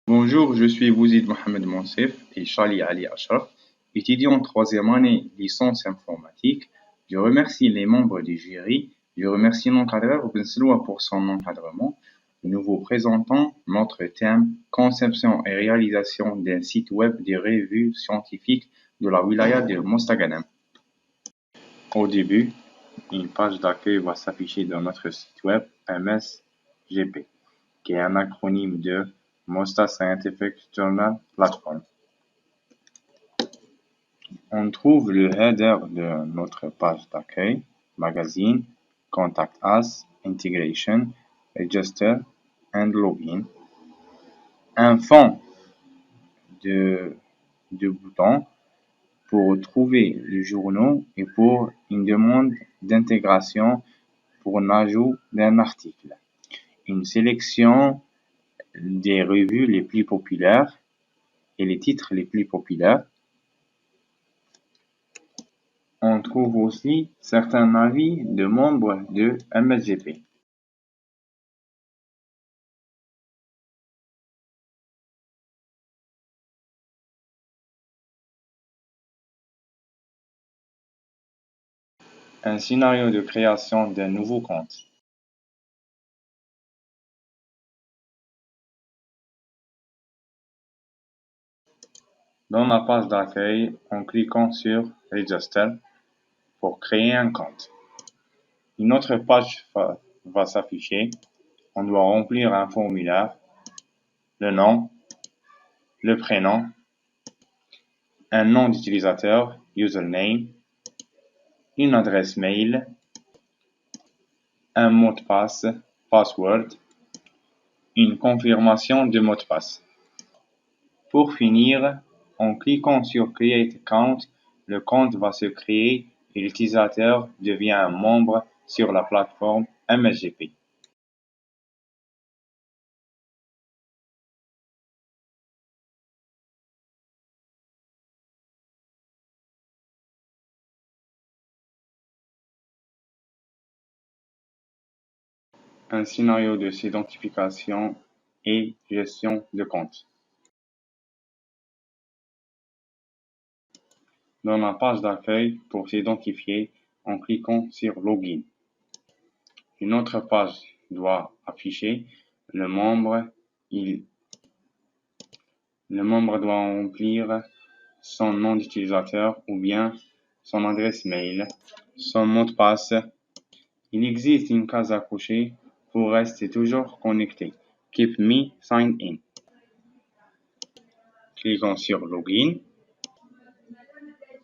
Bonjour, je suis Bouzid Mohamed Monsef et Charlie Ali Ashraf, étudiant en troisième année licence informatique. Je remercie les membres du jury, je remercie l'encadreur Ben Seloua pour son encadrement. Nous vous présentons notre thème conception et réalisation d'un site web de revue scientifique de la wilaya de Mostaganem. Au début, une page d'accueil va s'afficher dans notre site web MSGP, qui est un acronyme de Mosta Scientific Journal Platform. On trouve le header de notre page d'accueil, magazine, contact us, integration, register and login. Un fond de boutons pour trouver le journal et pour une demande d'intégration pour l'ajout d'un article. Une sélection des revues les plus populaires et les titres les plus populaires. On trouve aussi certains avis de membres de MSGP. Un scénario de création d'un nouveau compte. Dans la page d'accueil, en cliquant sur Register pour créer un compte. Une autre page va s'afficher. On doit remplir un formulaire, le nom, le prénom, un nom d'utilisateur, username, une adresse mail, un mot de passe, password, une confirmation de mot de passe. Pour finir, en cliquant sur Create Account, le compte va se créer et l'utilisateur devient un membre sur la plateforme MSGP. Un scénario de s'identification et gestion de compte. Dans la page d'accueil pour s'identifier en cliquant sur Login. Une autre page doit afficher le membre. Le membre doit remplir son nom d'utilisateur ou bien son adresse mail, son mot de passe. Il existe une case à cocher pour rester toujours connecté. Keep me signed in. Cliquons sur Login.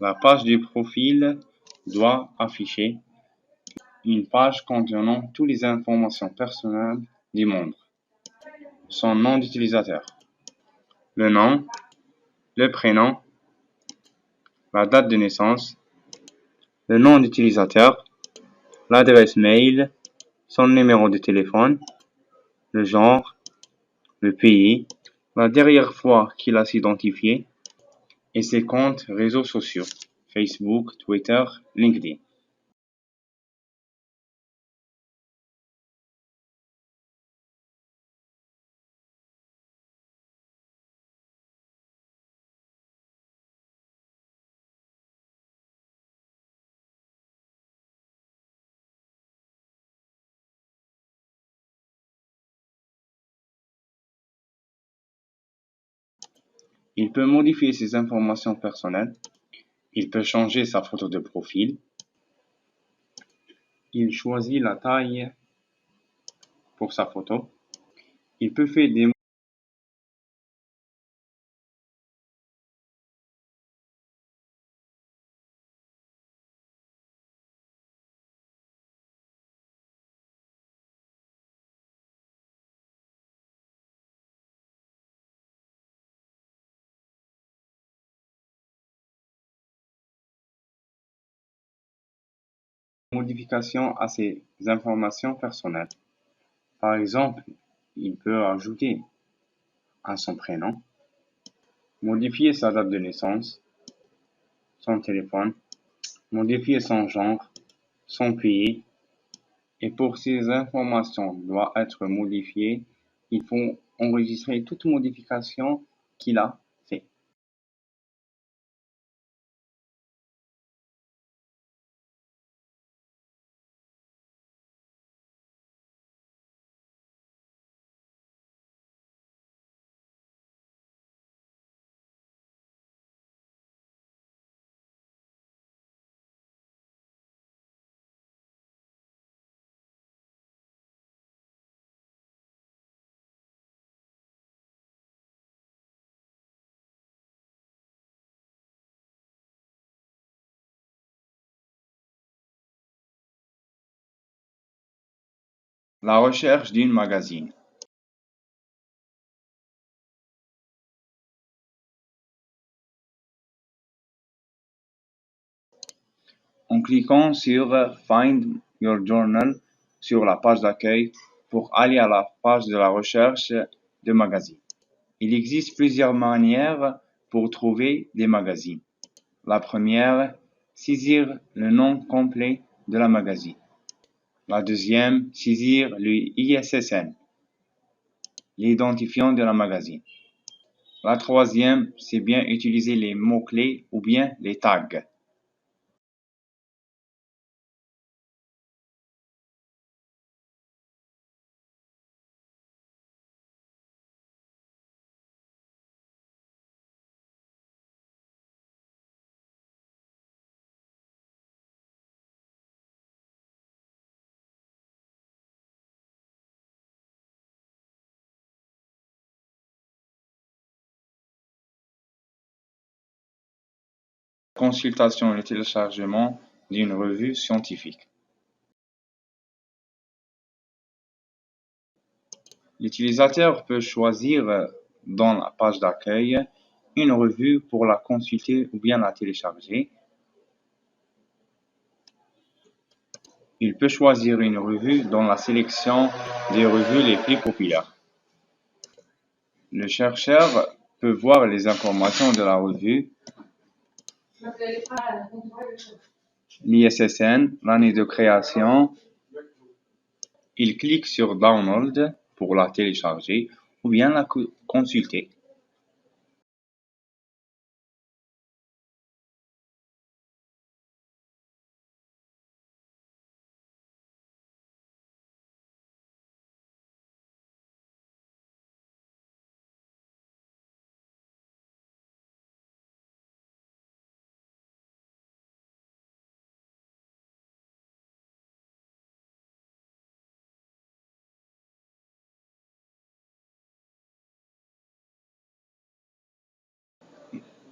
La page du profil doit afficher une page contenant toutes les informations personnelles du membre. Son nom d'utilisateur, le nom, le prénom, la date de naissance, le nom d'utilisateur, l'adresse mail, son numéro de téléphone, le genre, le pays, la dernière fois qu'il a s'identifié et ses comptes réseaux sociaux, Facebook, Twitter, LinkedIn. Il peut modifier ses informations personnelles. Il peut changer sa photo de profil. Il choisit la taille pour sa photo. Il peut faire des modifications à ses informations personnelles. Par exemple, il peut ajouter à son prénom, modifier sa date de naissance, son téléphone, modifier son genre, son pays, et pour ces informations doivent être modifiées, il faut enregistrer toute modification qu'il a fait. La recherche d'une magazine. En cliquant sur Find Your Journal sur la page d'accueil pour aller à la page de la recherche de magazines. Il existe plusieurs manières pour trouver des magazines. La première, saisir le nom complet de la magazine. La deuxième, saisir le ISSN, l'identifiant de la magazine. La troisième, c'est bien utiliser les mots-clés ou bien les tags. Consultation et le téléchargement d'une revue scientifique. L'utilisateur peut choisir dans la page d'accueil une revue pour la consulter ou bien la télécharger. Il peut choisir une revue dans la sélection des revues les plus populaires. Le chercheur peut voir les informations de la revue, l'ISSN, l'année de création. Il clique sur Download pour la télécharger ou bien la consulter.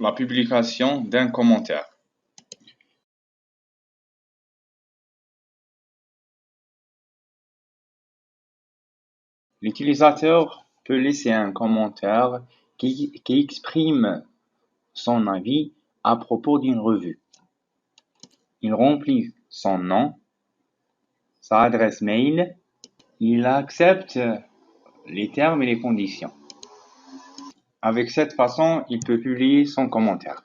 La publication d'un commentaire. L'utilisateur peut laisser un commentaire qui exprime son avis à propos d'une revue. Il remplit son nom, sa adresse mail, il accepte les termes et les conditions. Avec cette façon, il peut publier son commentaire.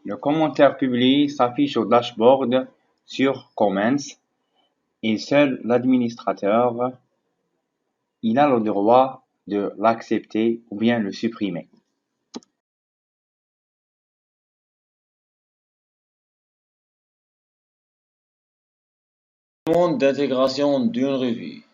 Le commentaire publié s'affiche au dashboard sur Comments et seul l'administrateur il a le droit de l'accepter ou bien le supprimer. Demande d'intégration d'une revue.